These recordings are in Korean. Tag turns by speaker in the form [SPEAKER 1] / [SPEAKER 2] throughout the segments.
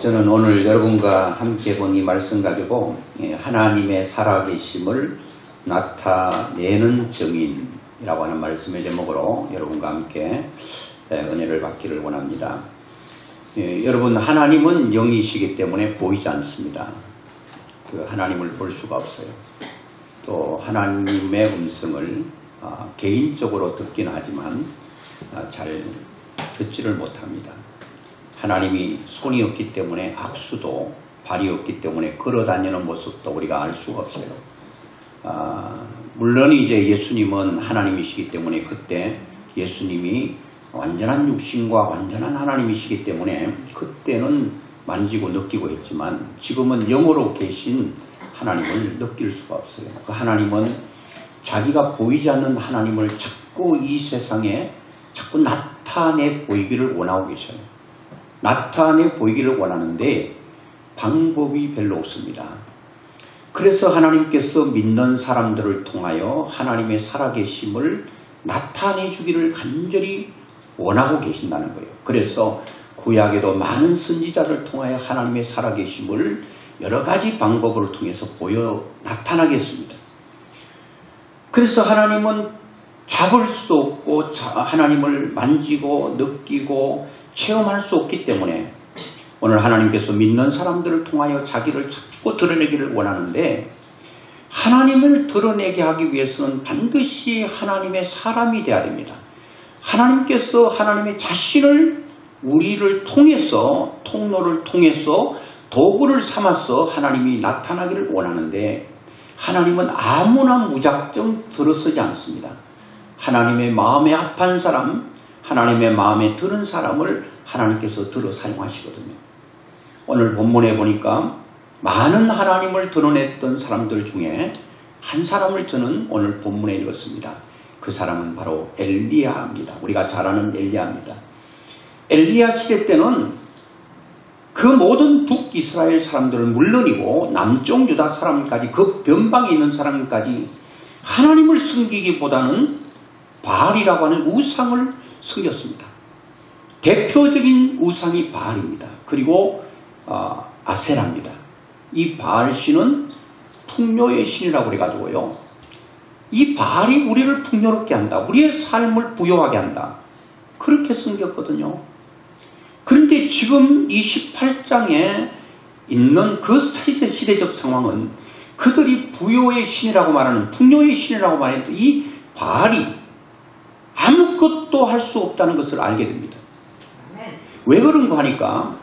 [SPEAKER 1] 저는 오늘 여러분과 함께 본 이 말씀 가지고 하나님의 살아계심을 나타내는 증인이라고 하는 말씀의 제목으로 여러분과 함께 은혜를 받기를 원합니다. 여러분, 하나님은 영이시기 때문에 보이지 않습니다. 그 하나님을 볼 수가 없어요. 또 하나님의 음성을 개인적으로 듣긴 하지만 잘 듣지를 못합니다. 하나님이 손이 없기 때문에 악수도, 발이 없기 때문에 걸어다니는 모습도 우리가 알 수가 없어요. 물론 이제 예수님은 하나님이시기 때문에 그때 예수님이 완전한 육신과 완전한 하나님이시기 때문에 그때는 만지고 느끼고 했지만 지금은 영으로 계신 하나님을 느낄 수가 없어요. 그 하나님은 자기가 보이지 않는 하나님을 자꾸 이 세상에 자꾸 나타내 보이기를 원하고 계셔요. 나타내 보이기를 원하는데 방법이 별로 없습니다. 그래서 하나님께서 믿는 사람들을 통하여 하나님의 살아계심을 나타내 주기를 간절히 원하고 계신다는 거예요. 그래서 구약에도 많은 선지자를 통하여 하나님의 살아계심을 여러 가지 방법을 통해서 보여 나타나게 했습니다. 그래서 하나님은 잡을 수 없고 하나님을 만지고 느끼고 체험할 수 없기 때문에 오늘 하나님께서 믿는 사람들을 통하여 자기를 자꾸 드러내기를 원하는데, 하나님을 드러내게 하기 위해서는 반드시 하나님의 사람이 되어야 됩니다. 하나님께서 하나님의 자신을 우리를 통해서, 통로를 통해서 도구를 삼아서 하나님이 나타나기를 원하는데, 하나님은 아무나 무작정 들어서지 않습니다. 하나님의 마음에 합한 사람, 하나님의 마음에 들은 사람을 하나님께서 들어 사용하시거든요. 오늘 본문에 보니까 많은 하나님을 드러냈던 사람들 중에 한 사람을 저는 오늘 본문에 읽었습니다. 그 사람은 바로 엘리야입니다. 우리가 잘 아는 엘리야입니다. 엘리야 시대 때는 그 모든 북이스라엘 사람들을 물론이고 남쪽 유다 사람까지, 그 변방에 있는 사람까지 하나님을 섬기기보다는 바알이라고 하는 우상을 섬겼습니다. 대표적인 우상이 바알입니다. 그리고 아세라입니다. 이 바알 신은 풍요의 신이라고 그래가지고요, 이 바알이 우리를 풍요롭게 한다, 우리의 삶을 부요하게 한다, 그렇게 섬겼거든요. 그런데 지금 28장에 있는 그 시대적 상황은 그들이 부요의 신이라고 말하는, 풍요의 신이라고 말했던 이 바알이 아무것도 할 수 없다는 것을 알게 됩니다. 왜 그런가 하니까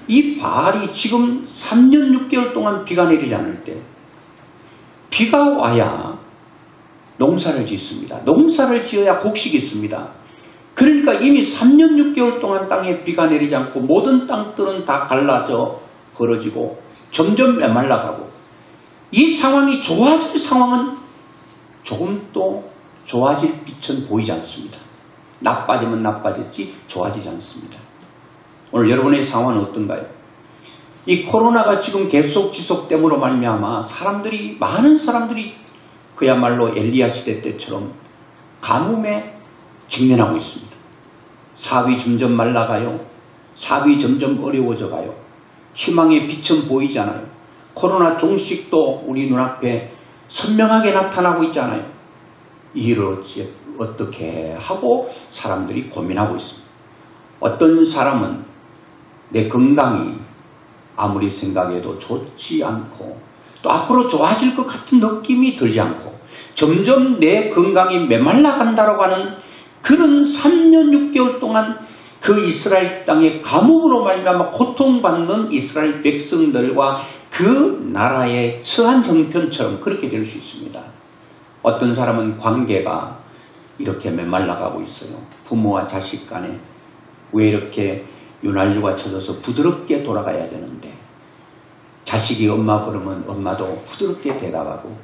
[SPEAKER 1] 이 바알이 지금 3년 6개월 동안 비가 내리지 않을 때, 비가 와야 농사를 짓습니다. 농사를 지어야 곡식이 있습니다. 그러니까 이미 3년 6개월 동안 땅에 비가 내리지 않고 모든 땅들은 다 갈라져 벌어지고 점점 메말라가고, 이 상황이 좋아질 상황은 조금도 좋아질 빛은 보이지 않습니다. 나빠지면 나빠졌지 좋아지지 않습니다. 오늘 여러분의 상황은 어떤가요? 이 코로나가 지금 계속 지속됨으로 말미암아 많은 사람들이 그야말로 엘리야 시대 때처럼 가뭄에 직면하고 있습니다. 사업이 점점 말라가요. 사업이 점점 어려워져가요. 희망의 빛은 보이지 않아요. 코로나 종식도 우리 눈앞에 선명하게 나타나고 있잖아요. 이를 어떻게 하고 사람들이 고민하고 있습니다. 어떤 사람은 내 건강이 아무리 생각해도 좋지 않고 또 앞으로 좋아질 것 같은 느낌이 들지 않고 점점 내 건강이 메말라간다고 하는 그런 3년 6개월 동안 그 이스라엘 땅의 가뭄으로 말미암아 고통받는 이스라엘 백성들과 그 나라의 처한 형편처럼 그렇게 될 수 있습니다. 어떤 사람은 관계가 이렇게 메말라가고 있어요. 부모와 자식 간에 왜 이렇게 윤활유가 쳐져서 부드럽게 돌아가야 되는데 자식이 엄마 부르면 엄마도 부드럽게 대답하고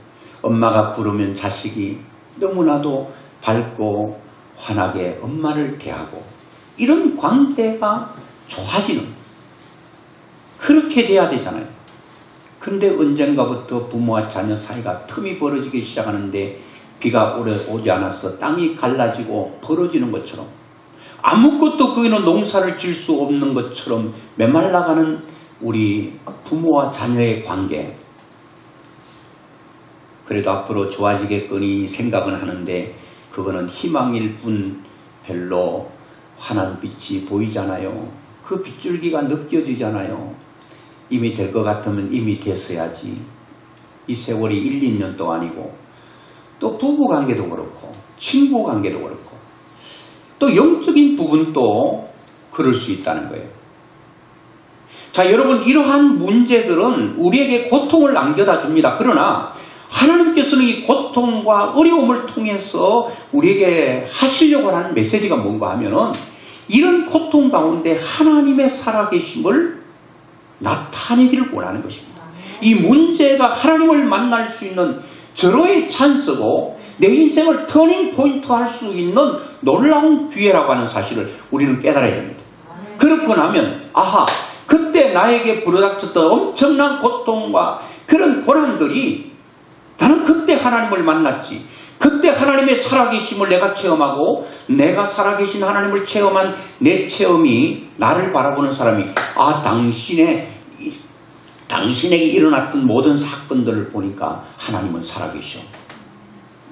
[SPEAKER 1] 엄마가 부르면 자식이 너무나도 밝고 환하게 엄마를 대하고 이런 관계가 좋아지는 그렇게 돼야 되잖아요. 그런데 언젠가부터 부모와 자녀 사이가 틈이 벌어지기 시작하는데 비가 오래 오지 않아서 땅이 갈라지고 벌어지는 것처럼 아무것도 거기는 농사를 질 수 없는 것처럼 메말라가는 우리 부모와 자녀의 관계. 그래도 앞으로 좋아지겠거니 생각은 하는데 그거는 희망일 뿐 별로 환한 빛이 보이잖아요. 그 빗줄기가 느껴지잖아요. 이미 될 것 같으면 이미 됐어야지. 이 세월이 1, 2년도 아니고 또 부부관계도 그렇고 친구관계도 그렇고 또 영적인 부분도 그럴 수 있다는 거예요. 자, 여러분 이러한 문제들은 우리에게 고통을 남겨다 줍니다. 그러나 하나님께서는 이 고통과 어려움을 통해서 우리에게 하시려고 하는 메시지가 뭔가 하면은 이런 고통 가운데 하나님의 살아계심을 나타내기를 원하는 것입니다. 이 문제가 하나님을 만날 수 있는 절호의 찬스고 내 인생을 터닝 포인트 할 수 있는 놀라운 기회라고 하는 사실을 우리는 깨달아야 됩니다. 그렇고 나면 아하, 그때 나에게 불어닥쳤던 엄청난 고통과 그런 고난들이 나는 그때 하나님을 만났지. 그때 하나님의 살아계심을 내가 체험하고 내가 살아계신 하나님을 체험한 내 체험이 나를 바라보는 사람이 아, 당신에게 일어났던 모든 사건들을 보니까 하나님은 살아계셔.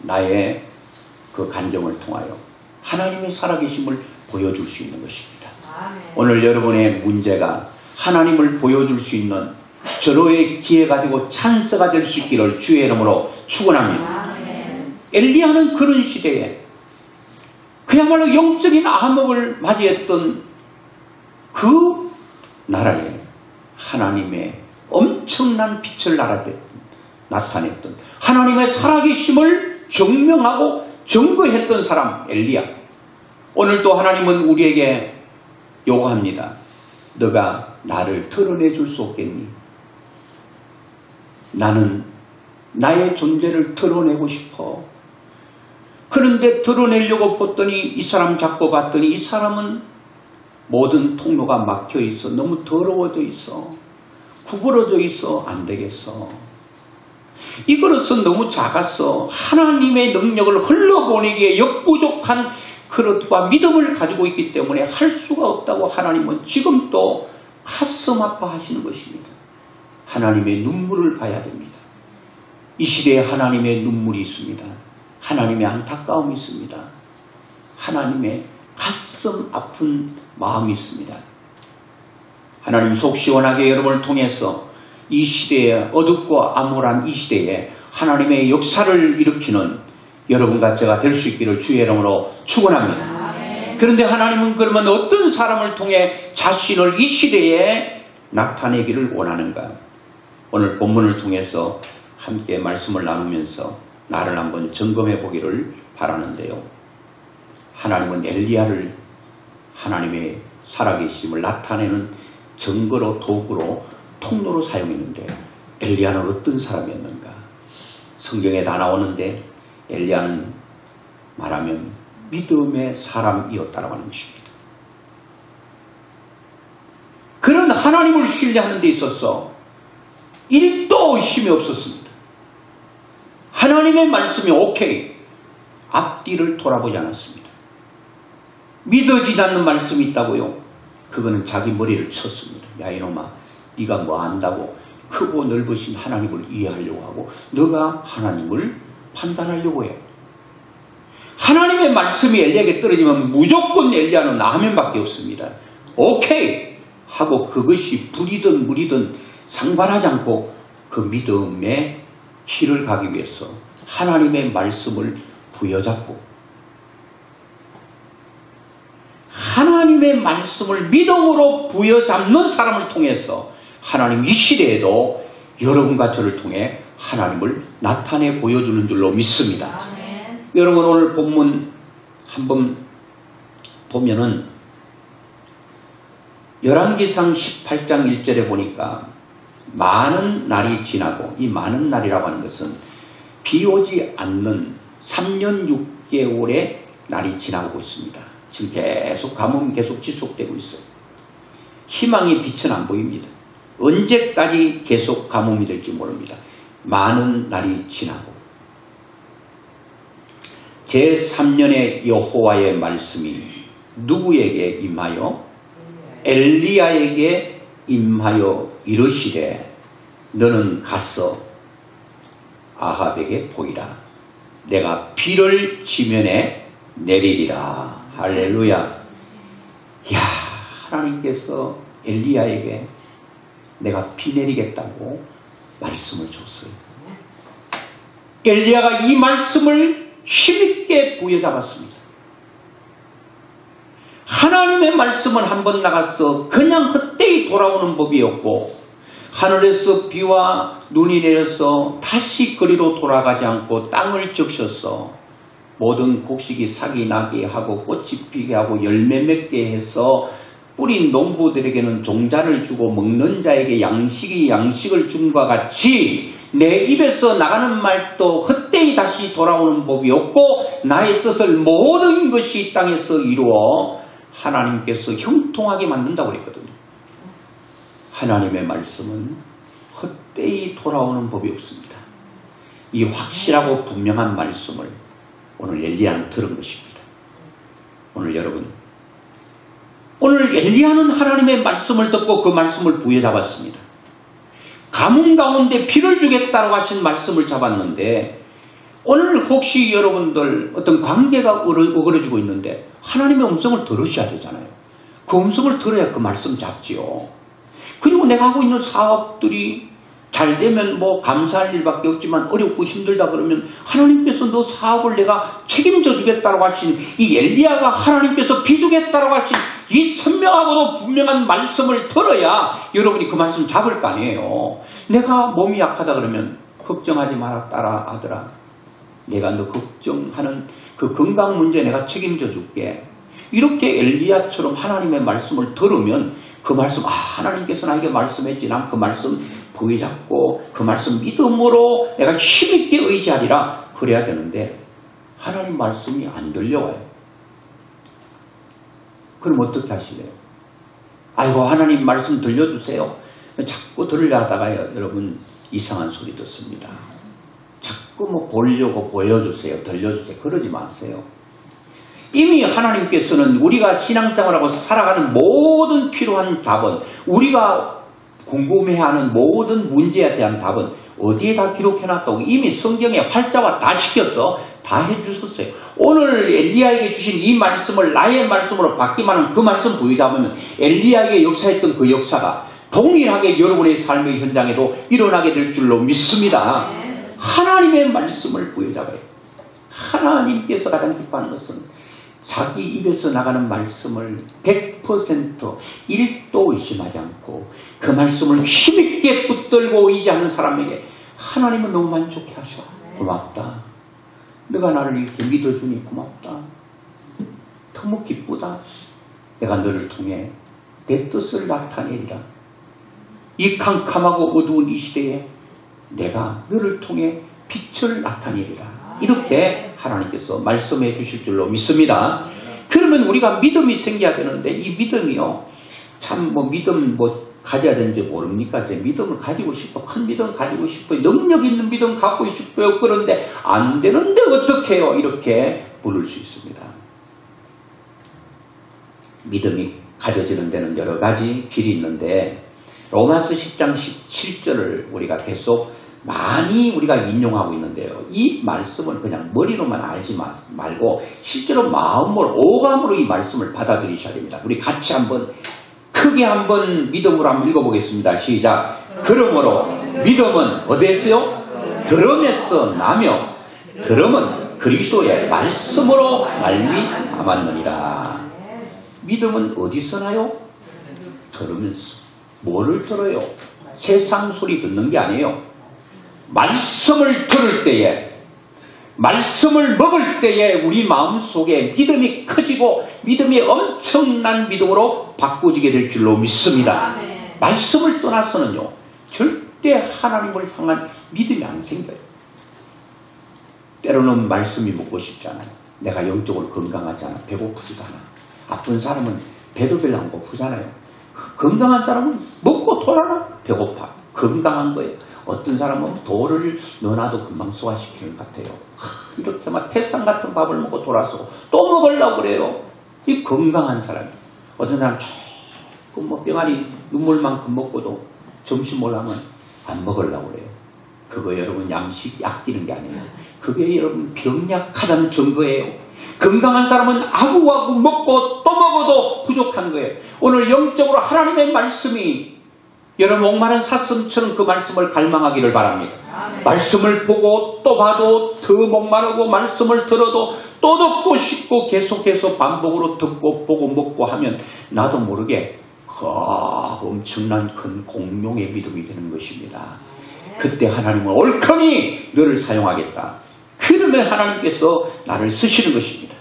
[SPEAKER 1] 나의 그 간정을 통하여 하나님의 살아계심을 보여줄 수 있는 것입니다. 오늘 여러분의 문제가 하나님을 보여줄 수 있는 절호의 기회가 되고 찬스가 될 수 있기를 주의 이름으로 축원합니다. 엘리야는 그런 시대에 그야말로 영적인 암흑을 맞이했던 그 나라에 하나님의 엄청난 빛을 나타냈던 하나님의 살아계심을 증명하고 증거했던 사람 엘리야. 오늘도 하나님은 우리에게 요구합니다. 너가 나를 드러내 줄 수 없겠니? 나는 나의 존재를 드러내고 싶어. 그런데 드러내려고 봤더니 이 사람 잡고 봤더니 이 사람은 모든 통로가 막혀 있어. 너무 더러워져 있어. 구부러져 있어. 안 되겠어. 이 그릇은 너무 작았어. 하나님의 능력을 흘러보내기에 역부족한 그릇과 믿음을 가지고 있기 때문에 할 수가 없다고 하나님은 지금도 가슴 아파하시는 것입니다. 하나님의 눈물을 봐야 됩니다. 이 시대에 하나님의 눈물이 있습니다. 하나님의 안타까움이 있습니다. 하나님의 가슴 아픈 마음이 있습니다. 하나님 속 시원하게 여러분을 통해서 이 시대에 어둡고 암울한 이 시대에 하나님의 역사를 일으키는 여러분과 제가 될 수 있기를 주의 이름으로 축원합니다. 그런데 하나님은 그러면 어떤 사람을 통해 자신을 이 시대에 나타내기를 원하는가? 오늘 본문을 통해서 함께 말씀을 나누면서 나를 한번 점검해 보기를 바라는데요. 하나님은 엘리야를 하나님의 살아계심을 나타내는 증거로 도구로 통로로 사용했는데 엘리야는 어떤 사람이었는가? 성경에 다 나오는데 엘리야는 말하면 믿음의 사람이었다라고 하는 것입니다. 그런 하나님을 신뢰하는 데 있어서 1도 의심이 없었습니다. 하나님의 말씀이 오케이. 앞뒤를 돌아보지 않았습니다. 믿어지지 않는 말씀이 있다고요? 그거는 자기 머리를 쳤습니다. 야 이놈아, 네가 뭐 안다고 크고 넓으신 하나님을 이해하려고 하고 너가 하나님을 판단하려고 해. 하나님의 말씀이 엘리야에게 떨어지면 무조건 엘리야는 아멘밖에 없습니다. 오케이 하고 그것이 불이든 물이든 상관하지 않고 그 믿음의 길을 가기 위해서 하나님의 말씀을 부여잡고 하나님의 말씀을 믿음으로 부여잡는 사람을 통해서 하나님 이 시대에도 여러분과 저를 통해 하나님을 나타내 보여주는 줄로 믿습니다. 아멘. 여러분 오늘 본문 한번 보면은 열왕기상 18장 1절에 보니까 많은 날이 지나고, 이 많은 날이라고 하는 것은 비 오지 않는 3년 6개월의 날이 지나고 있습니다. 지금 계속 가뭄이 계속 지속되고 있어요. 희망의 빛은 안 보입니다. 언제까지 계속 가뭄이 될지 모릅니다. 많은 날이 지나고, 제3년의 여호와의 말씀이 누구에게 임하여? 엘리야에게 임하여 이르시되 너는 가서 아합에게 보이라. 내가 비를 지면에 내리리라. 할렐루야. 야, 하나님께서 엘리야에게 내가 비 내리겠다고 말씀을 줬어요. 엘리야가 이 말씀을 힘있게 부여잡았습니다. 하나님의 말씀은 한번 나가서 그냥 헛되이 돌아오는 법이었고, 하늘에서 비와 눈이 내려서 다시 거리로 돌아가지 않고 땅을 적셔서 모든 곡식이 싹이 나게 하고 꽃이 피게 하고 열매 맺게 해서 뿌린 농부들에게는 종자를 주고 먹는 자에게 양식을 줌과 같이 내 입에서 나가는 말도 헛되이 다시 돌아오는 법이었고, 나의 뜻을 모든 것이 이 땅에서 이루어 하나님께서 형통하게 만든다고 그랬거든요. 하나님의 말씀은 헛되이 돌아오는 법이 없습니다. 이 확실하고 분명한 말씀을 오늘 엘리야는 들은 것입니다. 오늘 여러분, 오늘 엘리야는 하나님의 말씀을 듣고 그 말씀을 부여잡았습니다. 가뭄 가운데 비를 주겠다고 하신 말씀을 잡았는데, 오늘 혹시 여러분들 어떤 관계가 어그러지고 있는데 하나님의 음성을 들으셔야 되잖아요. 그 음성을 들어야 그 말씀 잡지요. 그리고 내가 하고 있는 사업들이 잘 되면 뭐 감사할 일밖에 없지만 어렵고 힘들다 그러면 하나님께서 너 사업을 내가 책임져 주겠다고 하신 이 엘리야가 하나님께서 비 주겠다고 하신 이 선명하고도 분명한 말씀을 들어야 여러분이 그 말씀 잡을 거 아니에요. 내가 몸이 약하다 그러면 걱정하지 마라 딸아 아들아, 내가 너 걱정하는 그 건강 문제 내가 책임져 줄게. 이렇게 엘리야처럼 하나님의 말씀을 들으면 그 말씀, 하나님께서 나에게 말씀했지, 난 그 말씀 부여잡고 그 말씀 믿음으로 내가 힘있게 의지하리라 그래야 되는데, 하나님 말씀이 안 들려와요. 그럼 어떻게 하실래요? 아이고 하나님 말씀 들려주세요. 자꾸 들으려다가 여러분 이상한 소리 듣습니다. 자꾸 뭐 보려고 보여주세요, 들려주세요, 그러지 마세요. 이미 하나님께서는 우리가 신앙생활하고 살아가는 모든 필요한 답은, 우리가 궁금해하는 모든 문제에 대한 답은 어디에 다 기록해놨다고 이미 성경에 활자와 다 시켜서 다 해주셨어요. 오늘 엘리야에게 주신 이 말씀을 나의 말씀으로 받기만 하면 그 말씀 부여잡으면 엘리야에게 역사했던 그 역사가 동일하게 여러분의 삶의 현장에도 일어나게 될 줄로 믿습니다. 하나님의 말씀을 부여잡아요. 하나님께서 가장 기뻐하는 것은 자기 입에서 나가는 말씀을 100% 1도 의심하지 않고 그 말씀을 힘있게 붙들고 의지하는 사람에게 하나님은 너무 만족해 하셔. 고맙다. 내가 나를 이렇게 믿어주니 고맙다. 너무 기쁘다. 내가 너를 통해 내 뜻을 나타내리라. 이 캄캄하고 어두운 이 시대에 내가 너를 통해 빛을 나타내리라. 이렇게 하나님께서 말씀해 주실 줄로 믿습니다. 그러면 우리가 믿음이 생겨야 되는데, 이 믿음이요, 참 믿음 가져야 되는지 모릅니까? 제 믿음을 가지고 싶어, 큰 믿음 가지고 싶어요, 능력 있는 믿음 갖고 싶어요. 그런데 안 되는데 어떻게 해요? 이렇게 물을 수 있습니다. 믿음이 가져지는 데는 여러 가지 길이 있는데, 로마서 10장 17절을 우리가 계속 많이 우리가 인용하고 있는데요. 이 말씀을 그냥 머리로만 알지 말고 실제로 마음으로, 오감으로 이 말씀을 받아들이셔야 됩니다. 우리 같이 한번 크게 한번 믿음으로 한번 읽어보겠습니다. 시작. 그러므로 믿음은 어디에서요? 들음에서 나며 들음은 그리스도의 말씀으로 말미암았느니라. 믿음은 어디서 나요? 들으면서. 뭐를 들어요? 세상 소리 듣는 게 아니에요. 말씀을 들을 때에 말씀을 먹을 때에 우리 마음속에 믿음이 커지고 믿음이 엄청난 믿음으로 바꿔지게 될 줄로 믿습니다. 말씀을 떠나서는요, 절대 하나님을 향한 믿음이 안 생겨요. 때로는 말씀이 먹고 싶지 않아요. 내가 영적으로 건강하지 않아. 배고프지도 않아. 아픈 사람은 배도 별로 안 고프잖아요. 건강한 사람은 먹고 돌아나 배고파. 건강한 거예요. 어떤 사람은 돌을 넣어놔도 금방 소화시키는 것 같아요. 이렇게 막 태산 같은 밥을 먹고 돌아서고 또 먹으려고 그래요. 이 건강한 사람이. 어떤 사람 조금 뭐 병아리 눈물만큼 먹고도 점심 올라면 안 먹으려고 그래요. 그거 여러분 양식 아끼는 게 아니에요. 그게 여러분 병약하다는 증거예요. 건강한 사람은 아구아구 먹고 또 먹어도 부족한 거예요. 오늘 영적으로 하나님의 말씀이 여러분 목마른 사슴처럼 그 말씀을 갈망하기를 바랍니다. 아멘. 말씀을 보고 또 봐도 더 목마르고 말씀을 들어도 또 듣고 싶고 계속해서 반복으로 듣고 보고 먹고 하면 나도 모르게 엄청난 큰 공룡의 믿음이 되는 것입니다. 그때 하나님은 옳거니 너를 사용하겠다. 그러면 하나님께서 나를 쓰시는 것입니다.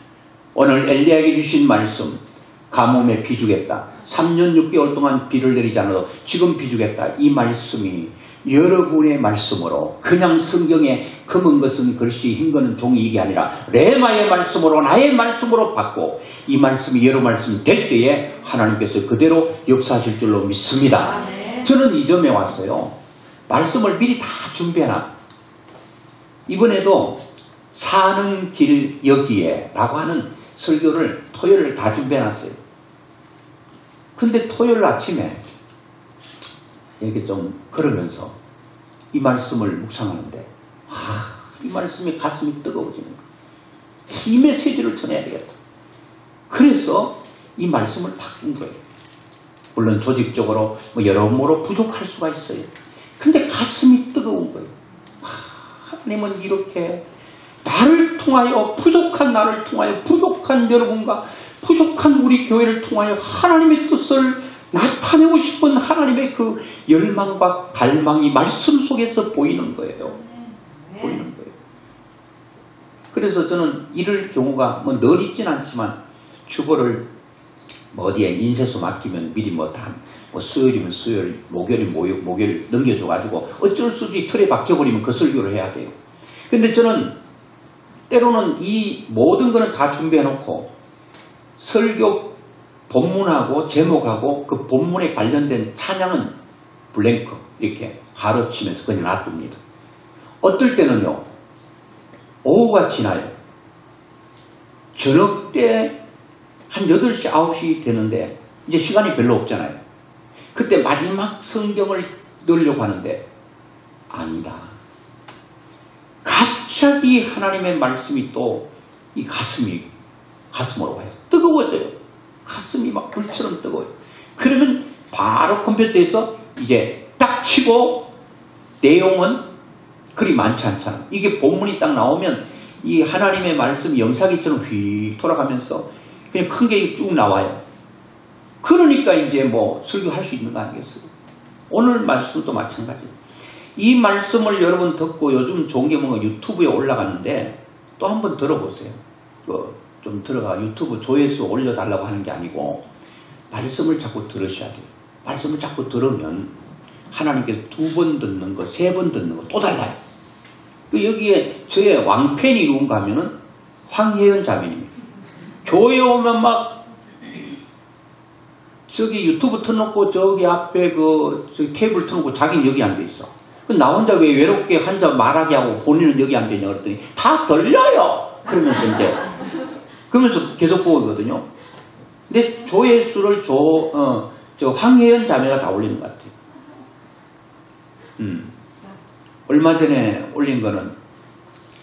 [SPEAKER 1] 오늘 엘리야에게 주신 말씀, 가뭄에 비 주겠다. 3년 6개월 동안 비를 내리지 않아도 지금 비 주겠다. 이 말씀이 여러분의 말씀으로 그냥 성경에 검은 것은 글씨 흰 것은 종이 이게 아니라 레마의 말씀으로 나의 말씀으로 받고 이 말씀이 여러 말씀이 될 때에 하나님께서 그대로 역사하실 줄로 믿습니다. 저는 이 점에 왔어요. 말씀을 미리 다 준비해놔. 이번에도 사는 길 여기에 라고 하는 설교를 토요일을 다 준비해놨어요. 근데 토요일 아침에 이렇게 좀 걸으면서 이 말씀을 묵상하는데 이 말씀이 가슴이 뜨거워지는 거예요. 이 메시지를 전해야 되겠다. 그래서 이 말씀을 바꾼 거예요. 물론 조직적으로 뭐 여러모로 부족할 수가 있어요. 근데 가슴이 뜨거운 거예요. 하나님은 이렇게 나를 통하여 부족한 나를 통하여 부족한 여러분과 부족한 우리 교회를 통하여 하나님의 뜻을 나타내고 싶은 하나님의 그 열망과 갈망이 말씀 속에서 보이는 거예요. 보이는 거예요. 그래서 저는 이럴 경우가 뭐 늘 있진 않지만 주보를 뭐 어디에 인쇄소 맡기면 미리 뭐 수요일이면 수요일, 목요일이면 목요일 넘겨줘가지고 어쩔 수 없이 틀에 박혀버리면 그 설교를 해야 돼요. 근데 저는 때로는 이 모든 거는 다 준비해놓고 설교 본문하고 제목하고 그 본문에 관련된 찬양은 블랭크 이렇게 가로치면서 그냥 놔둡니다. 어떨 때는요. 오후가 지나요. 저녁 때 한 8시, 9시 되는데 이제 시간이 별로 없잖아요. 그때 마지막 성경을 넣으려고 하는데 아니다. 갑자기 하나님의 말씀이 또 이 가슴으로 와요. 뜨거워져요. 가슴이 막 불처럼 뜨거워요. 그러면 바로 컴퓨터에서 이제 딱 치고 내용은 그리 많지 않잖아요. 이게 본문이 딱 나오면 이 하나님의 말씀 영사기처럼 휙 돌아가면서 그냥 큰 게 쭉 나와요. 그러니까 이제 뭐 설교할 수 있는 거 아니겠어요? 오늘 말씀도 마찬가지예요. 이 말씀을 여러분 듣고 요즘 좋은 게 뭔가 유튜브에 올라가는데 또 한번 들어보세요. 좀 들어가 유튜브 조회수 올려달라고 하는 게 아니고 말씀을 자꾸 들으셔야 돼요. 말씀을 자꾸 들으면 하나님께서 2번 듣는 거, 3번 듣는 거 또 달라요. 여기에 저의 왕팬이 누군가 하면은 황혜연 자매님입니다. 교회 오면 막 저기 유튜브 틀어놓고 저기 앞에 저기 테이블 틀어놓고 자기는 여기 앉아있어. 나 혼자 왜 외롭게 혼자 말하게 하고 본인은 여기 앉아있냐 그랬더니 다 들려요. 그러면서 계속 보고 있거든요. 근데 조회수를 저 황혜연 자매가 다 올리는 것 같아요. 얼마 전에 올린 거는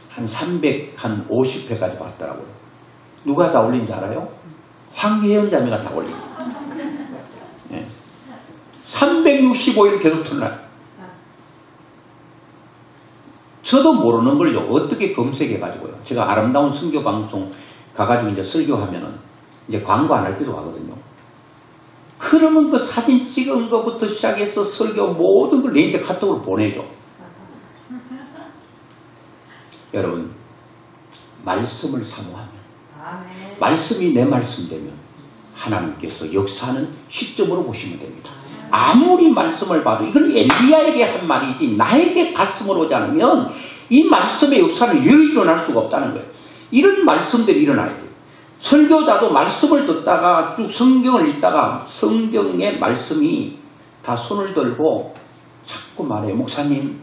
[SPEAKER 1] 한 350회까지 봤더라고요. 누가 다 올린지 알아요? 황혜연 자매가 다 올린 거예요. 네. 365일 계속 틀어놔요. 저도 모르는 걸요. 어떻게 검색해가지고요. 제가 아름다운 선교 방송 가가지고 이제 설교하면은 이제 광고 안 할 때도 가거든요. 그러면 그 사진 찍은 것부터 시작해서 설교 모든 걸 내한테 카톡으로 보내죠. 여러분, 말씀을 사모하면, 말씀이 내 말씀 되면 하나님께서 역사하는 시점으로 보시면 됩니다. 아무리 말씀을 봐도 이건 엘리야에게 한 말이지 나에게 가슴으로 오지 않으면 이 말씀의 역사는 일어날 수가 없다는 거예요. 이런 말씀들이 일어나야 돼요. 설교자도 말씀을 듣다가 쭉 성경을 읽다가 성경의 말씀이 다 손을 들고 자꾸 말해요. 목사님,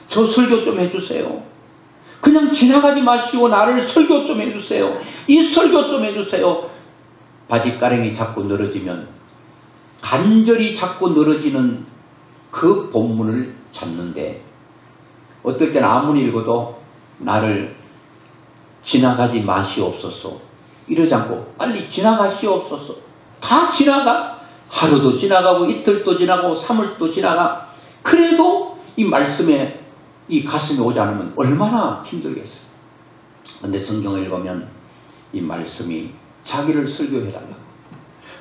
[SPEAKER 1] 저 설교 좀 해주세요. 그냥 지나가지 마시고 나를 설교 좀 해주세요. 이 설교 좀 해주세요. 바짓가랭이 자꾸 늘어지면 간절히 자꾸 늘어지는 그 본문을 찾는데 어떨 때는 아무리 읽어도 나를 지나가지 마시옵소서 이러지 않고 빨리 지나가시옵소서. 다 지나가. 하루도 지나가고 이틀도 지나가고 3일도 지나가. 그래도 이 말씀에 이 가슴에 오지 않으면 얼마나 힘들겠어요. 그런데 성경을 읽으면 이 말씀이 자기를 설교해달라고.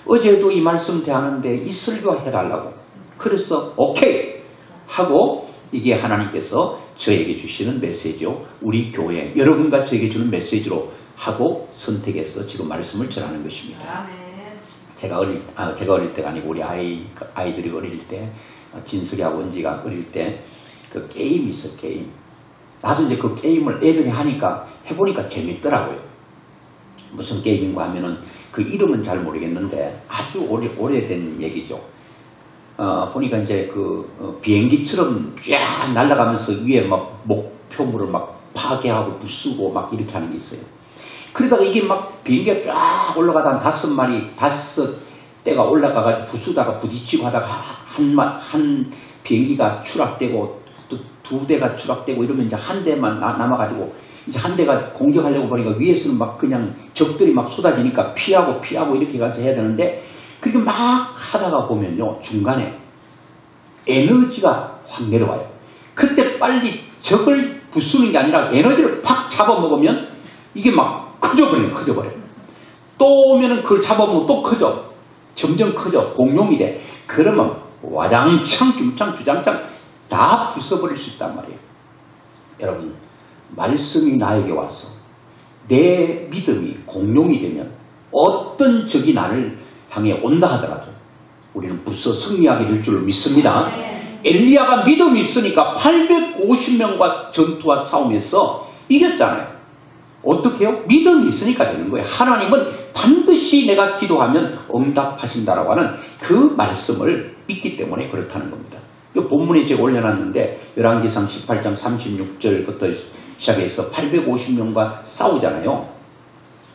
[SPEAKER 1] 어제도 이 말씀 대하는데 이 설교해달라고. 그래서 오케이 하고 이게 하나님께서 저에게 주시는 메시지요. 우리 교회 여러분과 저에게 주는 메시지로 하고 선택해서 지금 말씀을 전하는 것입니다. 제가 어릴 때가 아니고 우리 아이들이 어릴 때 진슬이하고 은지가 어릴 때 그 게임이 있어. 게임. 나도 이제 그 게임을 애들이 하니까 해보니까 재밌더라고요. 무슨 게임인가 하면은 그 이름은 잘 모르겠는데 아주 오래된 얘기죠. 보니까 이제 비행기처럼 쫙 날아가면서 위에 막 목표물을 막 파괴하고 부수고 막 이렇게 하는 게 있어요. 그러다가 이게 막 비행기가 쫙 올라가다 다섯 대가 올라가가지고 부수다가 부딪히고 하다가 한 비행기가 추락되고 또 2대가 추락되고 이러면 이제 한 대만 남아가지고 이제 한 대가 공격하려고 보니까 위에서는 막 그냥 적들이 막 쏟아지니까 피하고 이렇게 가서 해야 되는데 그렇게 막 하다가 보면요. 중간에 에너지가 확 내려와요. 그때 빨리 적을 부수는 게 아니라 에너지를 팍 잡아먹으면 이게 막 커져버려요. 또 오면은 그걸 잡아먹으면 또 커져. 점점 커져. 공룡이 돼. 그러면 와장창 주장창 다 부숴버릴 수 있단 말이에요. 여러분, 말씀이 나에게 와서 내 믿음이 공룡이 되면 어떤 적이 나를 향해 온다 하더라도 우리는 부숴 승리하게 될 줄로 믿습니다. 엘리야가 믿음이 있으니까 850명과 전투와 싸움에서 이겼잖아요. 어떻게 해요? 믿음이 있으니까 되는 거예요. 하나님은 반드시 내가 기도하면 응답하신다라고 하는 그 말씀을 믿기 때문에 그렇다는 겁니다. 이 본문에 제가 올려놨는데 열왕기상 18장 36절부터 시작해서 850명과 싸우잖아요.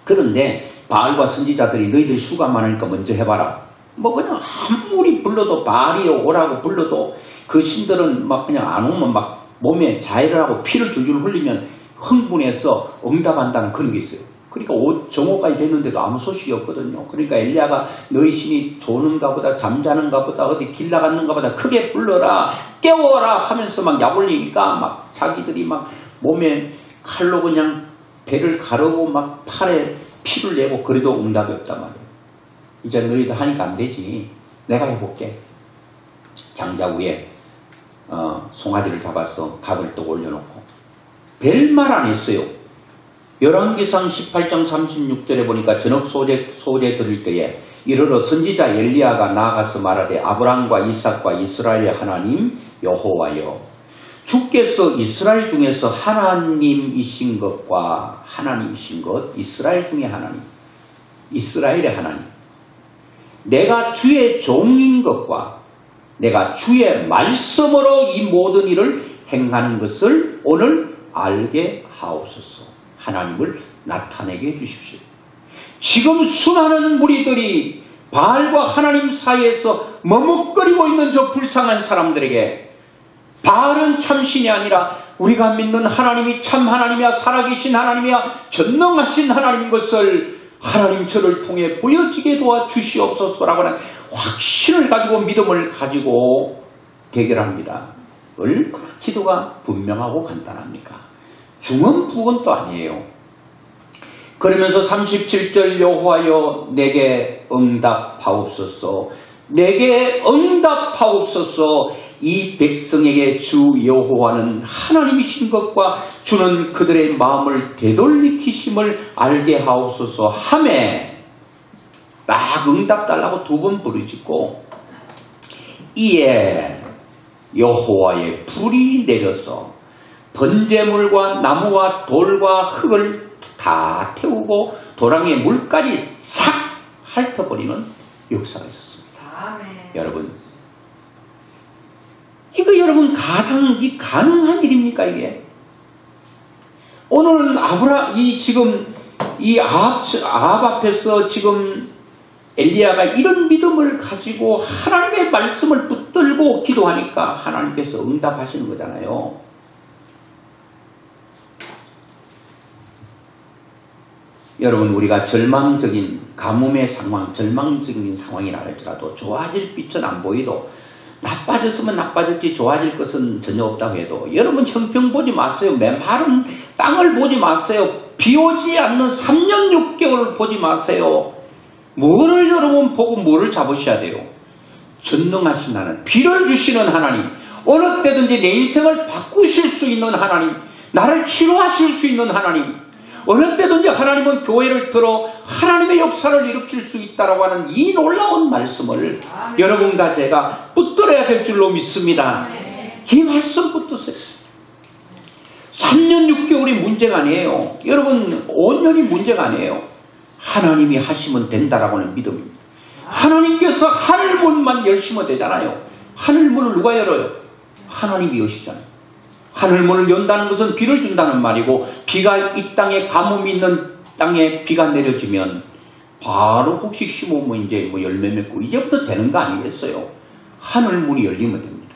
[SPEAKER 1] 그런데 바알과 선지자들이 너희들 수가 많으니까 먼저 해봐라. 뭐 그냥 아무리 불러도 바알이 오라고 불러도 그 신들은 막 그냥 안 오면 막 몸에 자해를 하고 피를 줄줄 흘리면 흥분해서 응답한다는 그런 게 있어요. 그러니까 정오까지 됐는데도 아무 소식이 없거든요. 그러니까 엘리야가 너희 신이 조는가 보다 잠자는가 보다 어디 길 나갔는가 보다 크게 불러라 깨워라 하면서 막 약올리니까 막 자기들이 막 몸에 칼로 그냥 배를 가르고 막 팔에 피를 내고 그래도 응답이 없단 말이에요. 이제 너희들 하니까 안 되지. 내가 해볼게. 장자 위에 송아지를 잡아서 각을 또 올려놓고 별말 안 했어요. 열왕기상 18장 36절에 보니까 저녁 소재 드릴 때에 이르러 선지자 엘리야가 나아가서 말하되 아브람과 이삭과 이스라엘의 하나님 여호와여 주께서 이스라엘 중에서 하나님이신 것과 하나님이신 것 이스라엘 중에 하나님 이스라엘의 하나님 내가 주의 종인 것과 내가 주의 말씀으로 이 모든 일을 행하는 것을 오늘 알게 하옵소서. 하나님을 나타내게 해주십시오. 지금 수많은 무리들이 바알과 하나님 사이에서 머뭇거리고 있는 저 불쌍한 사람들에게 바알은 참신이 아니라 우리가 믿는 하나님이 참 하나님이야 살아계신 하나님이야 전능하신 하나님인 것을 하나님 저를 통해 보여지게 도와주시옵소서라고 하는 확신을 가지고 믿음을 가지고 대결합니다. 얼마나 기도가 분명하고 간단합니까? 중언부언도 아니에요. 그러면서 37절 여호와여 내게 응답하옵소서 내게 응답하옵소서 이 백성에게 주 여호와는 하나님이신 것과 주는 그들의 마음을 되돌리키심을 알게 하옵소서 하매 딱 응답 달라고 2번 부르짖고 이에 여호와의 불이 내려서 번제물과 나무와 돌과 흙을 다 태우고 도랑의 물까지 싹 핥아버리는 역사가 있었습니다. 여러분, 이거 여러분 가능한 일입니까 이게? 오늘은 아합 앞에서 지금 엘리야가 이런 믿음을 가지고 하나님의 말씀을 붙들고 기도하니까 하나님께서 응답하시는 거잖아요. 여러분, 우리가 절망적인 가뭄의 상황, 절망적인 상황이라 할지라도 좋아질 빛은 안 보이도 나빠졌으면 나빠졌지 좋아질 것은 전혀 없다고 해도 여러분 형편 보지 마세요. 메마른 땅을 보지 마세요. 비 오지 않는 3년 6개월을 보지 마세요. 뭐를 여러분 보고 뭐를 잡으셔야 돼요? 전능하신 하나님, 비를 주시는 하나님, 어느 때든지 내 인생을 바꾸실 수 있는 하나님, 나를 치료하실 수 있는 하나님, 어느 때든지 하나님은 교회를 들어 하나님의 역사를 일으킬 수 있다라고 하는 이 놀라운 말씀을 여러분과 제가 붙들어야 될 줄로 믿습니다. 이 말씀 붙드세요. 3년 6개월이 문제가 아니에요. 여러분 5년이 문제가 아니에요. 하나님이 하시면 된다라고 하는 믿음입니다. 하나님께서 하늘문만 열시면 되잖아요. 하늘문을 누가 열어요? 하나님이 여시잖아요. 하늘문을 연다는 것은 비를 준다는 말이고, 비가 이 땅에 가뭄이 있는 땅에 비가 내려지면 바로 혹시 심으면 이제 열매 맺고 이제부터 되는 거 아니겠어요? 하늘문이 열리면 됩니다.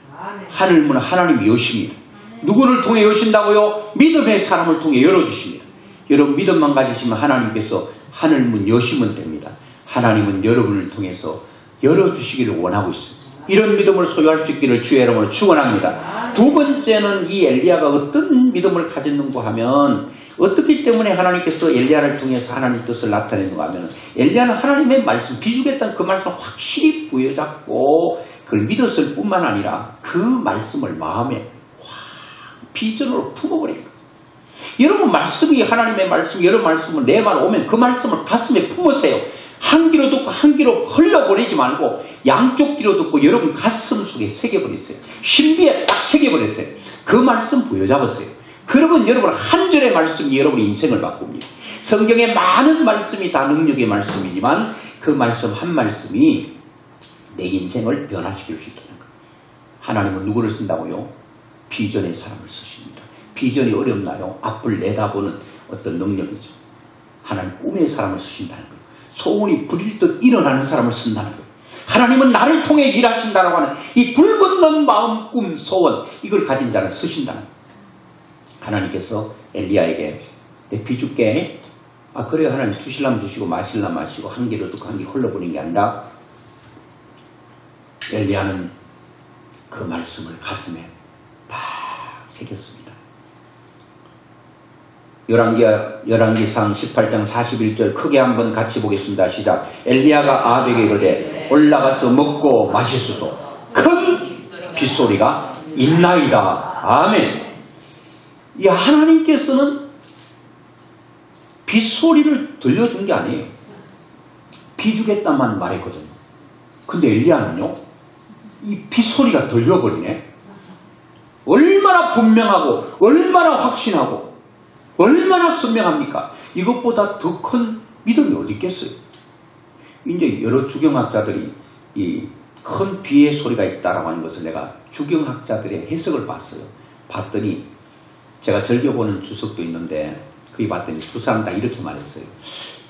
[SPEAKER 1] 하늘문은 하나님이 여십니다. 누구를 통해 여신다고요? 믿음의 사람을 통해 열어주십니다. 여러분 믿음만 가지시면 하나님께서 하늘문 여시면 됩니다. 하나님은 여러분을 통해서 열어주시기를 원하고 있습니다. 이런 믿음을 소유할 수 있기를 주의 이름으로 축원합니다. 2번째는 이 엘리야가 어떤 믿음을 가졌는가 하면, 어떻기 때문에 하나님께서 엘리야를 통해서 하나님 뜻을 나타내는가 하면, 엘리야는 하나님의 말씀, 비주겠다는 그 말씀을 확실히 부여잡고 그걸 믿었을 뿐만 아니라 그 말씀을 마음에 확 비전으로 품어버립니다. 여러분 말씀이 하나님의 말씀, 여러분 말씀은 내 말 오면 그 말씀을 가슴에 품으세요. 한 귀로 듣고 한 귀로 흘려버리지 말고 양쪽 귀로 듣고 여러분 가슴 속에 새겨버리세요. 신비에 딱 새겨버리세요. 그 말씀 부여잡으세요. 그러면 여러분 한 줄의 말씀이 여러분의 인생을 바꿉니다. 성경에 많은 말씀이 다 능력의 말씀이지만 그 말씀 한 말씀이 내 인생을 변화시킬 수 있다는 거예요. 하나님은 누구를 쓴다고요? 비전의 사람을 쓰십니다. 비전이 어렵나요? 앞을 내다보는 어떤 능력이죠. 하나님 꿈의 사람을 쓰신다는 거예요. 소원이 부릴 일어나는 사람을 쓴다는 거예요. 하나님은 나를 통해 일하신다라고 하는 이 불붙는 마음, 꿈, 소원, 이걸 가진 자를 쓰신다는 거예요. 하나님께서 엘리야에게 내 비 줄게. 아 그래요. 하나님 주실라면 주시고 마실라면 마시고 한 귀로 듣고 한 귀 흘러버리는 게 아니라, 엘리야는 그 말씀을 가슴에 딱 새겼습니다. 열왕기상 18장 41절 크게 한번 같이 보겠습니다. 시작. 엘리야가 아합에게 이르되 올라가서 먹고 마시소서. 큰 빗소리가 있나이다. 아멘. 이 하나님께서는 빗소리를 들려준 게 아니에요. 비 주겠다만 말했거든요. 근데 엘리야는요, 이 빗소리가 들려버리네. 얼마나 분명하고 얼마나 확신하고 얼마나 선명합니까? 이것보다 더 큰 믿음이 어디 있겠어요? 이제 여러 주경학자들이 이 큰 비의 소리가 있다라고 하는 것을 내가 주경학자들의 해석을 봤더니 제가 즐겨보는 주석도 있는데 거기 봤더니 두 사람 다 이렇게 말했어요.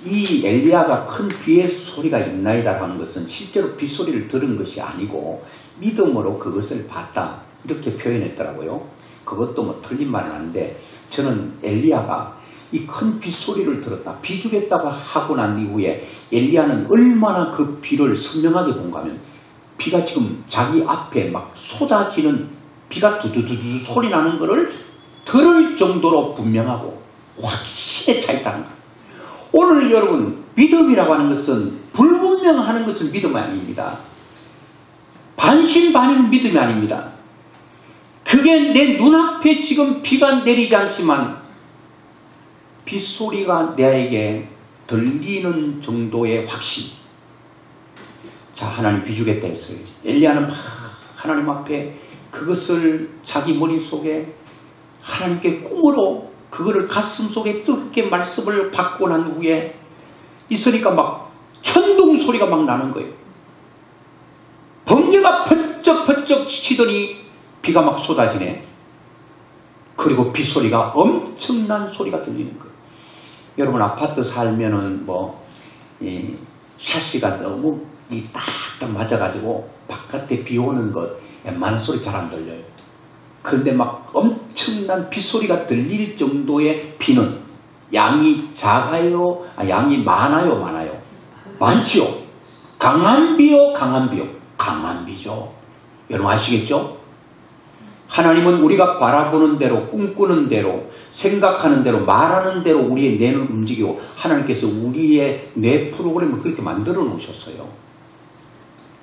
[SPEAKER 1] 이 엘리야가 큰 비의 소리가 있나이다 하는 것은 실제로 빗소리를 들은 것이 아니고 믿음으로 그것을 봤다, 이렇게 표현했더라고요. 그것도 뭐 틀린 말은 아닌데, 저는 엘리야가 이 큰 빗소리를 들었다, 비 주겠다고 하고 난 이후에 엘리야는 얼마나 그 비를 선명하게 본가 하면, 비가 지금 자기 앞에 막 쏟아지는, 비가 두두두두 소리 나는 것을 들을 정도로 분명하고 확신에 차 있다는 거예요. 오늘 여러분 믿음이라고 하는 것은 불분명하는 것은 믿음이 아닙니다. 반신반의는 믿음이 아닙니다. 그게 내 눈앞에 지금 비가 내리지 않지만 빗소리가 내게 들리는 정도의 확신. 자, 하나님 비주겠다 했어요. 엘리야는 막 하나님 앞에 그것을 자기 머릿속에 하나님께 꿈으로 그거를 가슴속에 뜨겁게 말씀을 받고 난 후에 있으니까 막 천둥 소리가 막 나는 거예요. 번개가 번쩍번쩍 치더니 비가 막 쏟아지네. 그리고 빗소리가 엄청난 소리가 들리는 거예요. 여러분 아파트 살면은 이 샤시가 너무 딱딱 맞아가지고 바깥에 비 오는 것 웬만한 소리 잘 안 들려요. 그런데 막 엄청난 빗소리가 들릴 정도의 비는 양이 작아요? 양이 많아요? 많아요? 많지요? 강한 비요? 강한 비요? 강한 비죠. 여러분 아시겠죠? 하나님은 우리가 바라보는 대로, 꿈꾸는 대로, 생각하는 대로, 말하는 대로 우리의 뇌를 움직이고 하나님께서 우리의 뇌 프로그램을 그렇게 만들어 놓으셨어요.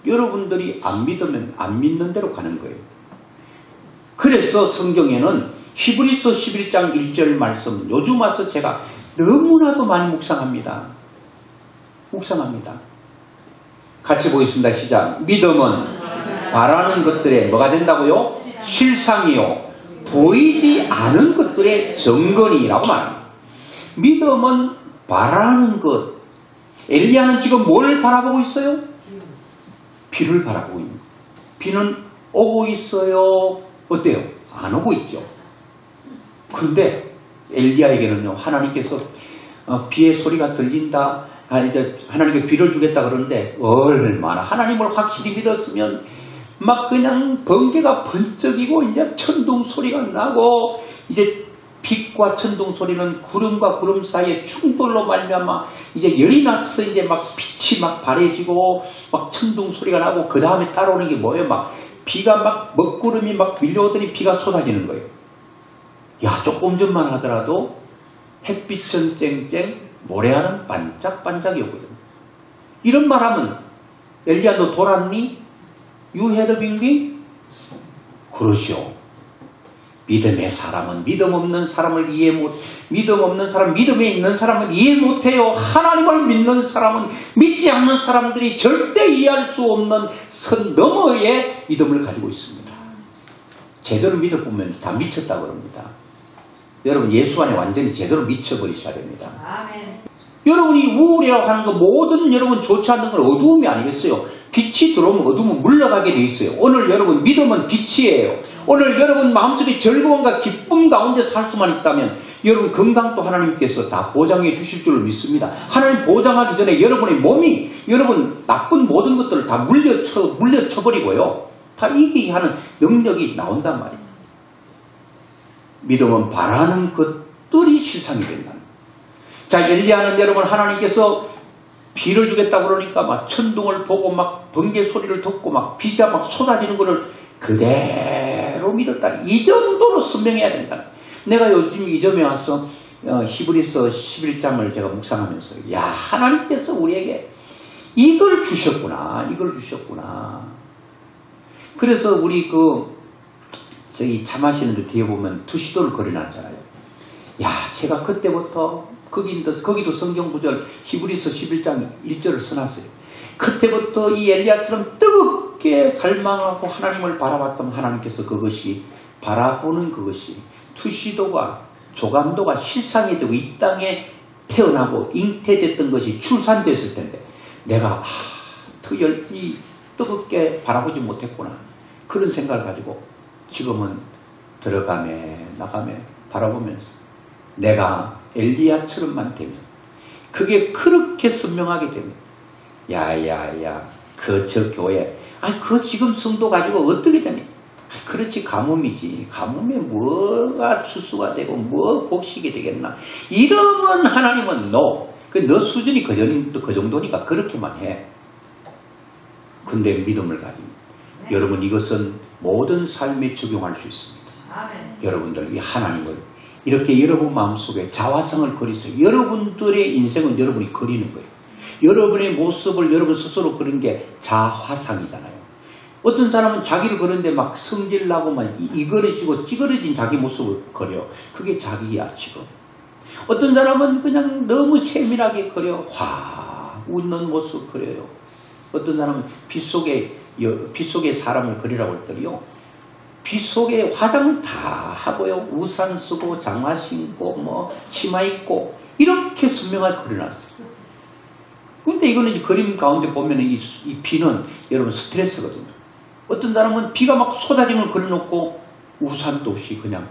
[SPEAKER 1] 여러분들이 안 믿으면 안 믿는 대로 가는 거예요. 그래서 성경에는 히브리서 11장 1절 말씀, 요즘 와서 제가 너무나도 많이 묵상합니다. 같이 보겠습니다. 시작. 믿음은 바라는 것들에 뭐가 된다고요? 실상이요. 보이지 않은 것들의 증거니라고 말합니다. 믿음은 바라는 것. 엘리야는 지금 뭘 바라보고 있어요? 비를 바라보고 있는 거예요. 비는 오고 있어요. 어때요? 안 오고 있죠. 그런데 엘리야에게는요, 하나님께서 비의 소리가 들린다. 이제 하나님께 비를 주겠다 그러는데 얼마나 하나님을 확실히 믿었으면 막 그냥 번개가 번쩍이고 이제 천둥 소리가 나고 이제 빛과 천둥 소리는 구름과 구름 사이에 충돌로 말미암아 이제 열이 나서 이제 막 빛이 막 바래지고 막 천둥 소리가 나고 그 다음에 따라오는 게 뭐예요? 막 비가 막 먹구름이 막 밀려오더니 비가 쏟아지는 거예요. 야, 조금 전만 하더라도 햇빛은 쨍쨍 모래알은 반짝반짝이었거든. 이런 말하면 엘리야 너 돌았니? You had a bingi? 그러시오. 믿음의 사람은 믿음 없는 사람을 믿음 없는 사람, 믿음에 있는 사람은 이해 못해요. 하나님을 믿는 사람은 믿지 않는 사람들이 절대 이해할 수 없는 선 너머의 믿음을 가지고 있습니다. 제대로 믿어보면 다 미쳤다고 그럽니다. 여러분 예수 안에 완전히 제대로 미쳐버리셔야 됩니다. 아멘. 여러분이 우울이라고 하는 거 모든 여러분 좋지 않는 건 어두움이 아니겠어요. 빛이 들어오면 어두움은 물러가게 돼 있어요. 오늘 여러분 믿음은 빛이에요. 오늘 여러분 마음속에 즐거움과 기쁨 가운데 살 수만 있다면 여러분 건강도 하나님께서 다 보장해 주실 줄 믿습니다. 하나님 보장하기 전에 여러분의 몸이 여러분 나쁜 모든 것들을 다 물려쳐버리고요. 다 이기게 하는 능력이 나온단 말이에요. 믿음은 바라는 것들이 실상이 된다. 자, 엘리야는 여러분 하나님께서 비를 주겠다고 그러니까 막 천둥을 보고 막 번개 소리를 듣고 막 비가 막 쏟아지는 것을 그대로 믿었다. 이 정도로 선명해야 된다. 내가 요즘 이 점에 와서 히브리서 11장을 제가 묵상하면서 야, 하나님께서 우리에게 이걸 주셨구나. 그래서 우리 차 마시는 데 뒤에 보면 투시도를 걸어놨잖아요. 야, 제가 그때부터 거기도 성경 구절 히브리서 11장 1절을 써놨어요. 그때부터 이 엘리야처럼 뜨겁게 갈망하고 하나님을 바라봤던 하나님께서 바라보는 그것이 투시도가 조감도가 실상이 되고 이 땅에 태어나고 잉태됐던 것이 출산됐을 텐데 내가 이 뜨겁게 바라보지 못했구나. 그런 생각을 가지고 지금은 들어가며 나가며 바라보면서 내가 엘리야처럼만 되면 그게 그렇게 선명하게 됩니다. 야야야 저 교회 그 지금 성도 가지고 어떻게 되니? 그렇지 가뭄이지. 가뭄에 뭐가 추수가 되고 뭐 곡식이 되겠나. 이러면 하나님은 너 수준이 그 정도니까 그렇게만 해. 근데 믿음을 가지고 여러분 이것은 모든 삶에 적용할 수 있습니다. 아멘. 여러분들 이 하나님을 이렇게 여러분 마음속에 자화상을 그리세요. 여러분들의 인생은 여러분이 그리는 거예요. 여러분의 모습을 여러분 스스로 그린 게 자화상이잖아요. 어떤 사람은 자기를 그런데 막 성질나고 막 이거러지고 찌그러진 자기 모습을 그려. 그게 자기야 지금. 어떤 사람은 그냥 너무 세밀하게 그려. 확 웃는 모습 그려요. 어떤 사람은 빛 속에 사람을 그리라고 했더니요. 빛 속에 화장을 다 하고요. 우산 쓰고 장화 신고 뭐 치마 입고 이렇게 선명하게 그려놨어요. 근데 이거는 이제 그림 가운데 보면 이 비는 여러분 스트레스거든요. 어떤 사람은 비가 막 쏟아지는 걸 그려놓고 우산도 없이 그냥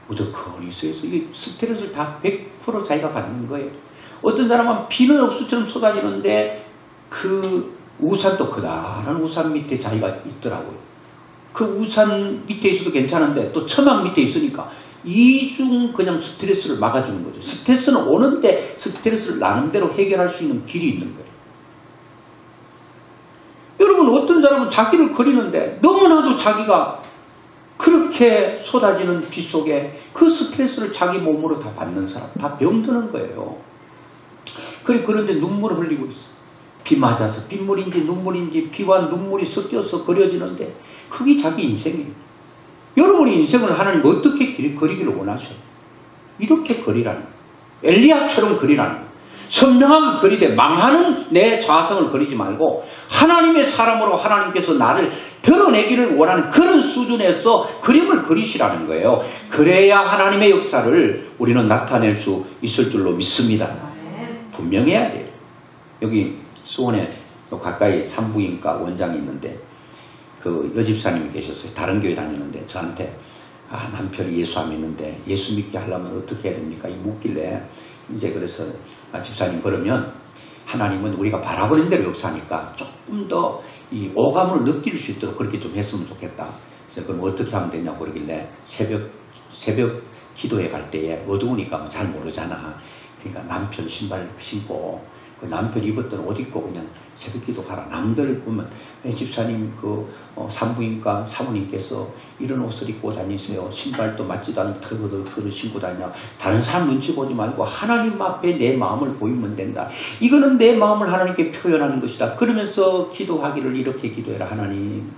[SPEAKER 1] 우두커니 서있어. 이게 스트레스를 다 100% 자기가 받는 거예요. 어떤 사람은 비는 억수처럼 쏟아지는데 그 우산도 커다란 우산 밑에 자기가 있더라고요. 그 우산 밑에 있어도 괜찮은데 또 처막 밑에 있으니까 이중 그냥 스트레스를 막아주는 거죠. 스트레스는 오는데 스트레스를 나름대로 해결할 수 있는 길이 있는 거예요. 여러분 어떤 사람은 자기를 그리는데 너무나도 자기가 그렇게 쏟아지는 빛 속에 그 스트레스를 자기 몸으로 다 받는 사람, 다 병드는 거예요. 그런데 눈물을 흘리고 있어. 비 맞아서 빗물인지 눈물인지 피와 눈물이 섞여서 그려지는데 그게 자기 인생이에요. 여러분의 인생을 하나님 어떻게 그리기를 원하셔요? 이렇게 그리라는 거예요. 엘리야처럼 그리라는 거예요. 선명하게 그리되 망하는 내 자성을 그리지 말고 하나님의 사람으로 하나님께서 나를 드러내기를 원하는 그런 수준에서 그림을 그리시라는 거예요. 그래야 하나님의 역사를 우리는 나타낼 수 있을 줄로 믿습니다. 분명해야 돼요. 여기 수원에 가까이 산부인과 원장이 있는데 그 여집사님이 계셨어요. 다른 교회 다니는데 저한테 남편이 예수 안 믿는데 예수 믿게 하려면 어떻게 해야 됩니까? 이 묻길래 이제 그래서 집사님 그러면 하나님은 우리가 바라보는 대로 역사하니까 조금 더 이 오감을 느낄 수 있도록 그렇게 좀 했으면 좋겠다. 그래서 그럼 어떻게 하면 되냐고 그러길래 새벽 기도회 갈 때에 어두우니까 잘 모르잖아. 그러니까 남편 신발 신고 그 남편 입었던 옷 입고 그냥 새벽 기도 가라. 남들 보면 집사님 그 산부인과 사모님께서 이런 옷을 입고 다니세요. 신발도 맞지도 않은 털을 신고 다니냐. 다른 사람 눈치 보지 말고 하나님 앞에 내 마음을 보이면 된다. 이거는 내 마음을 하나님께 표현하는 것이다. 그러면서 기도하기를 이렇게 기도해라. 하나님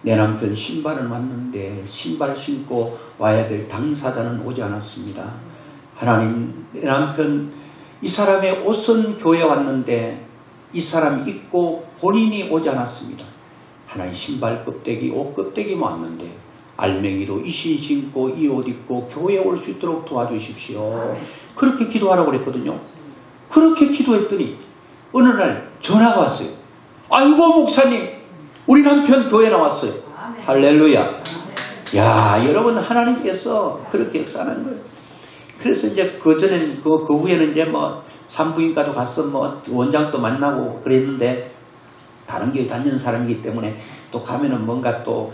[SPEAKER 1] 내 남편 신발을 왔는데 신발 신고 와야 될 당사자는 오지 않았습니다. 하나님 내 남편 이 사람의 옷은 교회에 왔는데 이 사람이 입고 본인이 오지 않았습니다. 하나님 신발 껍데기 옷 껍데기만 왔는데 알맹이로 이 신 신고 이 옷 입고 교회에 올 수 있도록 도와주십시오. 그렇게 기도하라고 그랬거든요. 그렇게 기도했더니 어느 날 전화가 왔어요. 아이고 목사님 우리 남편 교회 나왔어요. 할렐루야. 야 여러분 하나님께서 그렇게 역사하는 거예요. 그래서 이제 그 전엔 그 후에는 이제 뭐 산부인과도 가서 뭐 원장도 만나고 그랬는데 다른 교회 다니는 사람이기 때문에 또 가면은 뭔가 또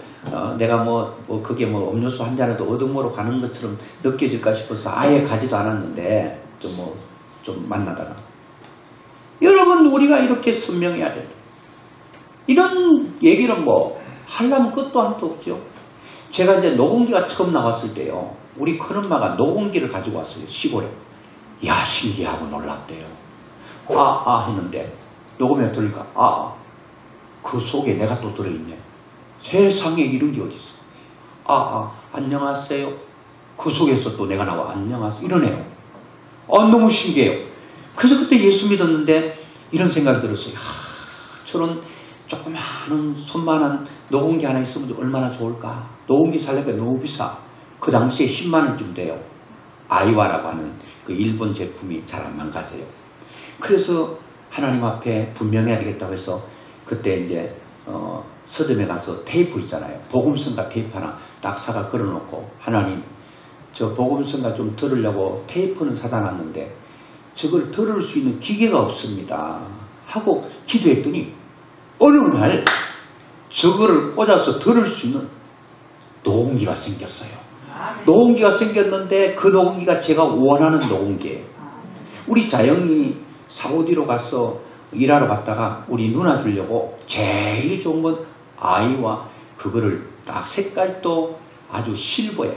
[SPEAKER 1] 내가 뭐 그게 뭐 음료수 한 잔에도 어둠으로 가는 것처럼 느껴질까 싶어서 아예 가지도 않았는데 좀 만나다가 여러분 우리가 이렇게 선명해야 돼. 이런 얘기는 뭐 하려면 끝도 한도 없죠. 제가 이제 녹음기가 처음 나왔을 때요. 우리 큰엄마가 녹음기를 가지고 왔어요. 시골에. 야 신기하고 놀랍대요. 했는데 녹음해 들으니까 그 속에 내가 또 들어있네. 세상에 이런 게 어디 있어. 안녕하세요. 그 속에서 또 내가 나와 안녕하세요. 이러네요. 너무 신기해요. 그래서 그때 예수 믿었는데 이런 생각이 들었어요. 저런 조그마한 손만한 녹음기 하나 있으면 얼마나 좋을까. 녹음기 살려니까 너무 비싸. 그 당시에 10만 원쯤 돼요. 아이와라고 하는 그 일본 제품이 잘 안 망가져요. 그래서 하나님 앞에 분명해야 되겠다고 해서 그때 이제 서점에 가서 테이프 있잖아요. 복음성가 테이프 하나 딱 사가 걸어놓고 하나님 저 복음성가 좀 들으려고 테이프는 사다 놨는데 저걸 들을 수 있는 기계가 없습니다. 하고 기도했더니 어느 날 저거를 꽂아서 들을 수 있는 녹음기가 생겼어요. 녹음기가 생겼는데 그 녹음기가 제가 원하는 녹음기예요. 우리 자영이 사우디로 가서 일하러 갔다가 우리 누나 주려고 제일 좋은 건 아이와 그거를 딱 색깔도 아주 실버야.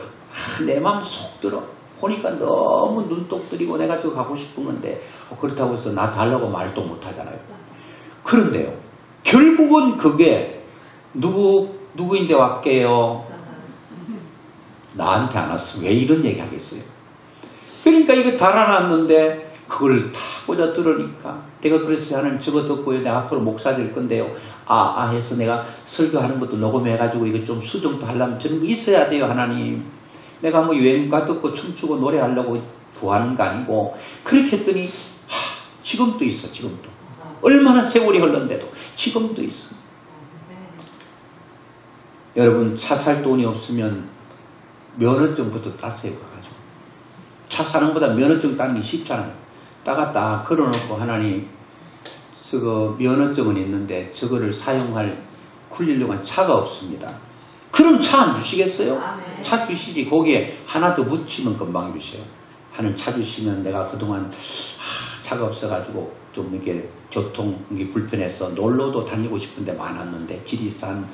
[SPEAKER 1] 내 마음 속 들어. 보니까 너무 눈독 들이고 내가 저거 가고 싶은 건데 그렇다고 해서 나 달라고 말도 못 하잖아요. 그런데요. 결국은 그게 누구인데 왔게요? 나한테 안 왔어. 왜 이런 얘기 하겠어요? 그러니까 이거 달아놨는데 그걸 다 꽂아 들으니까 내가 그래서 하나님 저거 듣고 내가 앞으로 목사 될 건데요. 해서 내가 설교하는 것도 녹음해가지고 이거 좀 수정도 하려면 저런 거 있어야 돼요. 하나님. 내가 뭐 유행가 듣고 춤추고 노래하려고 구하는 거 아니고 그렇게 했더니 지금도 있어. 지금도. 얼마나 세월이 흘렀는데도 지금도 있어. 여러분 차 살 돈이 없으면 면허증부터 따세요. 가가지고. 차 사는 것보다 면허증 따는 게 쉽잖아요. 따갔다 걸어놓고 하나님 저거 면허증은 있는데 저거를 사용할 굴리려고 한 차가 없습니다. 그럼 차 안 주시겠어요? 차 주시지. 거기에 하나 더 붙이면 금방 주세요. 하나님 차 주시면 내가 그동안 차가 없어가지고 좀 이렇게 교통이 불편해서 놀러도 다니고 싶은데 많았는데 지리산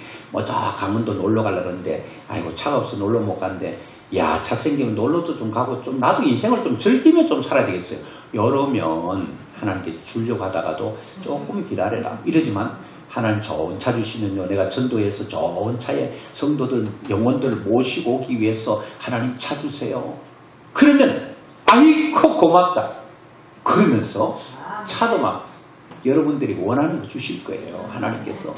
[SPEAKER 1] 저 강원도 놀러 가려고 하는데 아이고 차가 없어 놀러 못 가는데 야 차 생기면 놀러도 좀 가고 좀 나도 인생을 좀 즐기며 좀 살아야 되겠어요. 이러면 하나님께 주려고 하다가도 조금 기다려라 이러지만 하나님 좋은 차 주시면요 내가 전도해서 좋은 차에 성도들 영혼들을 모시고 오기 위해서 하나님 차 주세요. 그러면 아이고 고맙다 그러면서 차도 막 여러분들이 원하는 거 주실 거예요. 하나님께서.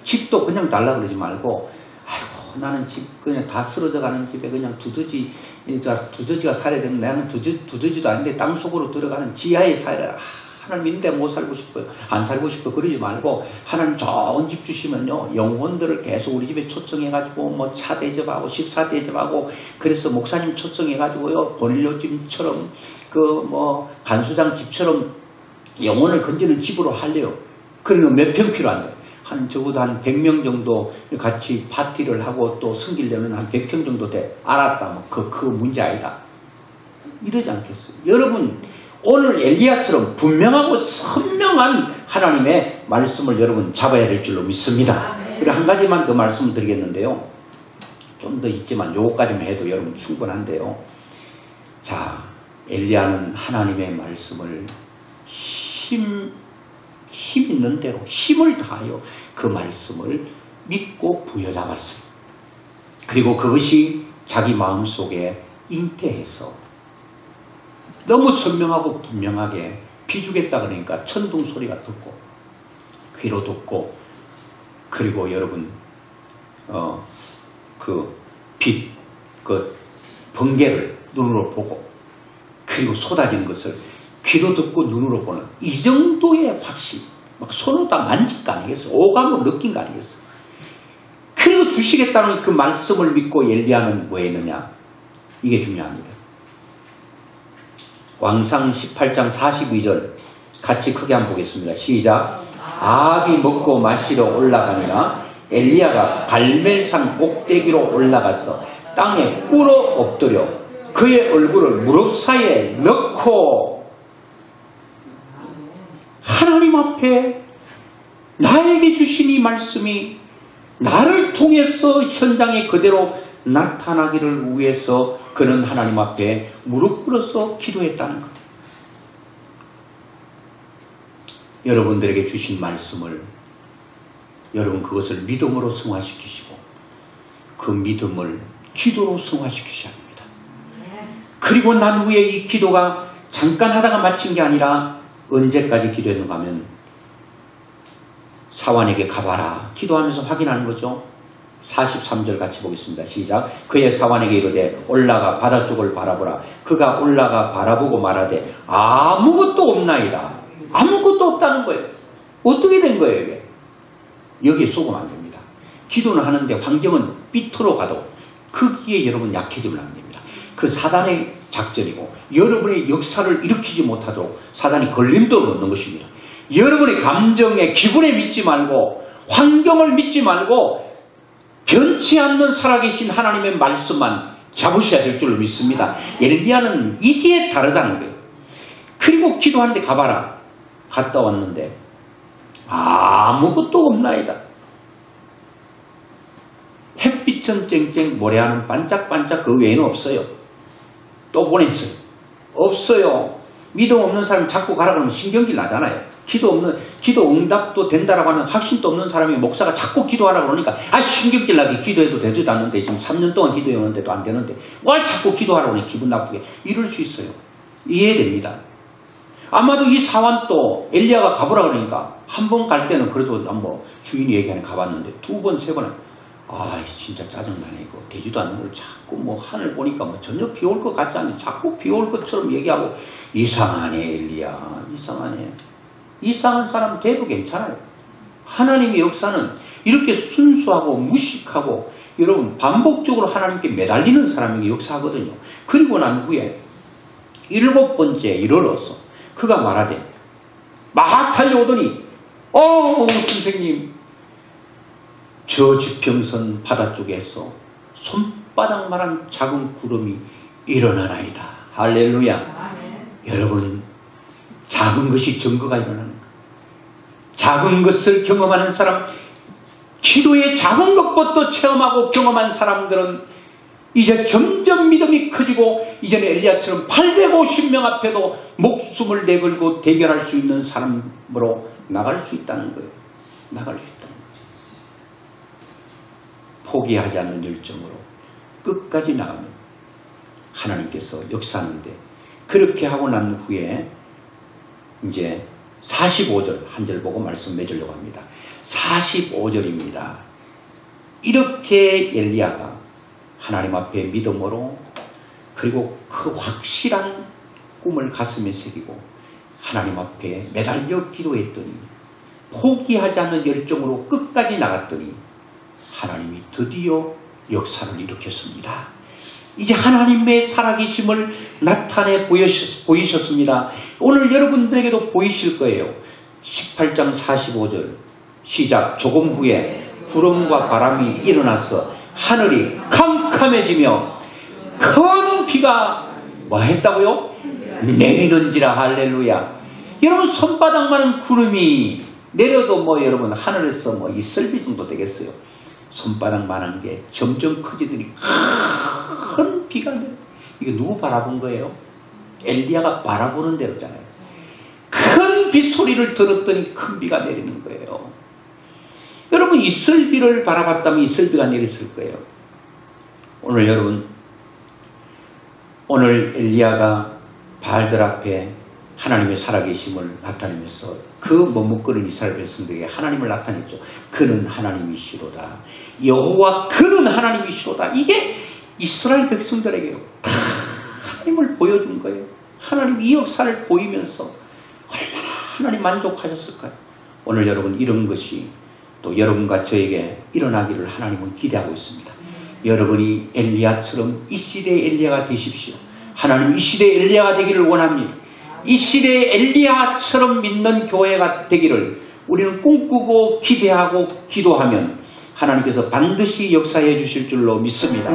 [SPEAKER 1] 집도 그냥 달라 그러지 말고 아이고 나는 집 그냥 다 쓰러져 가는 집에 그냥 두더지가 살아야 되는 나는 두더지도 아닌데 땅속으로 들어가는 지하에 살아야 하나님 있는데 못 살고 싶어요. 안 살고 싶어 그러지 말고 하나님 좋은 집 주시면요 영혼들을 계속 우리 집에 초청해가지고 뭐 차 대접하고 식사 대접하고 그래서 목사님 초청해가지고요 본일요집처럼 그 뭐 간수장 집처럼 영혼을 건지는 집으로 하래요. 그러면 몇 평 필요한데 적어도 한 100명 정도 같이 파티를 하고 또 섬기려면 한 100평 정도 돼. 알았다. 뭐 그 문제 아니다. 이러지 않겠어요. 여러분 오늘 엘리야처럼 분명하고 선명한 하나님의 말씀을 여러분 잡아야 될 줄로 믿습니다. 그리고 한 가지만 더 말씀을 드리겠는데요. 좀 더 있지만 요거까지만 해도 여러분 충분한데요. 자, 엘리야는 하나님의 말씀을 힘 있는 대로 힘을 다하여 그 말씀을 믿고 부여잡았어요. 그리고 그것이 자기 마음속에 잉태해서 너무 선명하고 분명하게 비주겠다 그러니까 천둥 소리가 듣고 귀로 듣고 그리고 여러분 그 빛, 그 번개를 눈으로 보고 그리고 쏟아지는 것을 귀로 듣고 눈으로 보는 이 정도의 확신 막 손으로 다 만질 거 아니겠어? 오감으로 느낀 거 아니겠어? 그리고 주시겠다는 그 말씀을 믿고 엘리야는 뭐 했느냐? 이게 중요합니다. 왕상 18장 42절 같이 크게 한번 보겠습니다. 시작. 아합이 먹고 마시러 올라가니라 엘리야가 갈멜산 꼭대기로 올라가서 땅에 꿇어 엎드려 그의 얼굴을 무릎 사이에 넣고 하나님 앞에 나에게 주신 이 말씀이 나를 통해서 현장에 그대로 나타나기를 위해서 그는 하나님 앞에 무릎 꿇어서 기도했다는 것. 여러분들에게 주신 말씀을 여러분 그것을 믿음으로 승화시키시고 그 믿음을 기도로 승화시키셔야 합니다. 그리고 난 후에 이 기도가 잠깐 하다가 마친 게 아니라 언제까지 기도했는가 하면 사환에게 가봐라 기도하면서 확인하는 거죠. 43절 같이 보겠습니다. 시작. 그의 사환에게 이르되 올라가 바다 쪽을 바라보라. 그가 올라가 바라보고 말하되 아무것도 없나이다. 아무것도 없다는 거예요. 어떻게 된 거예요 이게? 여기에 속으면 안 됩니다. 기도는 하는데 환경은 삐뚤어 가도 거기에 여러분 약해지면 안 됩니다. 그 사단의 작전이고 여러분의 역사를 일으키지 못하도록 사단이 걸림돌을 넣는 것입니다. 여러분의 감정에 기분에 믿지 말고 환경을 믿지 말고 변치 않는 살아계신 하나님의 말씀만 잡으셔야 될 줄로 믿습니다. 엘리야는 이게 다르다는 거예요. 그리고 기도하는데 가봐라. 갔다 왔는데 아무것도 없나이다. 햇빛은 쨍쨍 모래하는 반짝반짝 그 외에는 없어요. 또 보냈어요. 없어요. 믿음 없는 사람이 자꾸 가라 그러면 신경질 나잖아요. 기도 응답도 된다라고 하는 확신도 없는 사람이 목사가 자꾸 기도하라 그러니까 신경질 나게 기도해도 되지도 않는데 지금 3년 동안 기도해오는데도 안 되는데 뭘 자꾸 기도하라고 하니 기분 나쁘게 이럴 수 있어요. 이해됩니다. 아마도 이 사환도 엘리야가 가보라 그러니까 한 번 갈 때는 그래도 뭐 주인이 얘기하는 가봤는데 두 번, 세 번은 진짜 짜증나네 이거 되지도 않는 걸 자꾸 뭐 하늘 보니까 뭐 전혀 비 올 것 같지 않니 자꾸 비 올 것처럼 얘기하고 이상하네 엘리야 이상하네. 이상한 사람 돼도 괜찮아요. 하나님의 역사는 이렇게 순수하고 무식하고 여러분 반복적으로 하나님께 매달리는 사람에게 역사하거든요. 그리고 난 후에 7번째 이르러서 그가 말하되 막 달려오더니 선생님 저 지평선 바다 쪽에서 손바닥만한 작은 구름이 일어나나이다. 할렐루야. 여러분 작은 것이 증거가 일어나는 거예요. 작은 것을 경험하는 사람 기도의 작은 것부터 체험하고 경험한 사람들은 이제 점점 믿음이 커지고 이제는 엘리야처럼 850명 앞에도 목숨을 내걸고 대결할 수 있는 사람으로 나갈 수 있다는 거예요. 나갈 수 있다는 거죠. 포기하지 않는 열정으로 끝까지 나가면 하나님께서 역사하는데 그렇게 하고 난 후에 이제 45절 한 절 보고 말씀 맺으려고 합니다. 45절입니다. 이렇게 엘리야가 하나님 앞에 믿음으로 그리고 그 확실한 꿈을 가슴에 새기고 하나님 앞에 매달려 기도했더니 포기하지 않는 열정으로 끝까지 나갔더니 하나님이 드디어 역사를 일으켰습니다. 이제 하나님의 살아계심을 나타내 보이셨습니다. 오늘 여러분들에게도 보이실 거예요. 18장 45절 시작. 조금 후에 구름과 바람이 일어나서 하늘이 캄캄해지며 큰 비가 뭐 했다고요? 내리는지라. 할렐루야. 여러분 손바닥만한 구름이 내려도 뭐 여러분 하늘에서 뭐 이 설비 정도 되겠어요. 손바닥만한 게 점점 커지더니 큰 비가 내려. 이게 누구 바라본 거예요? 엘리야가 바라보는 대로잖아요. 큰 빗소리를 들었더니 큰 비가 내리는 거예요. 여러분 이슬비를 바라봤다면 이슬비가 내렸을 거예요. 오늘 여러분 오늘 엘리야가 바알들 앞에 하나님의 살아계심을 나타내면서 그 머뭇거리는 이스라엘 백성들에게 하나님을 나타냈죠. 그는 하나님이시로다. 여호와 그는 하나님이시로다. 이게 이스라엘 백성들에게요. 다 하나님을 보여준 거예요. 하나님 이 역사를 보이면서 얼마나 하나님 만족하셨을까요? 오늘 여러분 이런 것이 또 여러분과 저에게 일어나기를 하나님은 기대하고 있습니다. 여러분이 엘리야처럼 이 시대의 엘리야가 되십시오. 하나님 이 시대의 엘리야가 되기를 원합니다. 이 시대의 엘리야처럼 믿는 교회가 되기를 우리는 꿈꾸고 기대하고 기도하면 하나님께서 반드시 역사해 주실 줄로 믿습니다.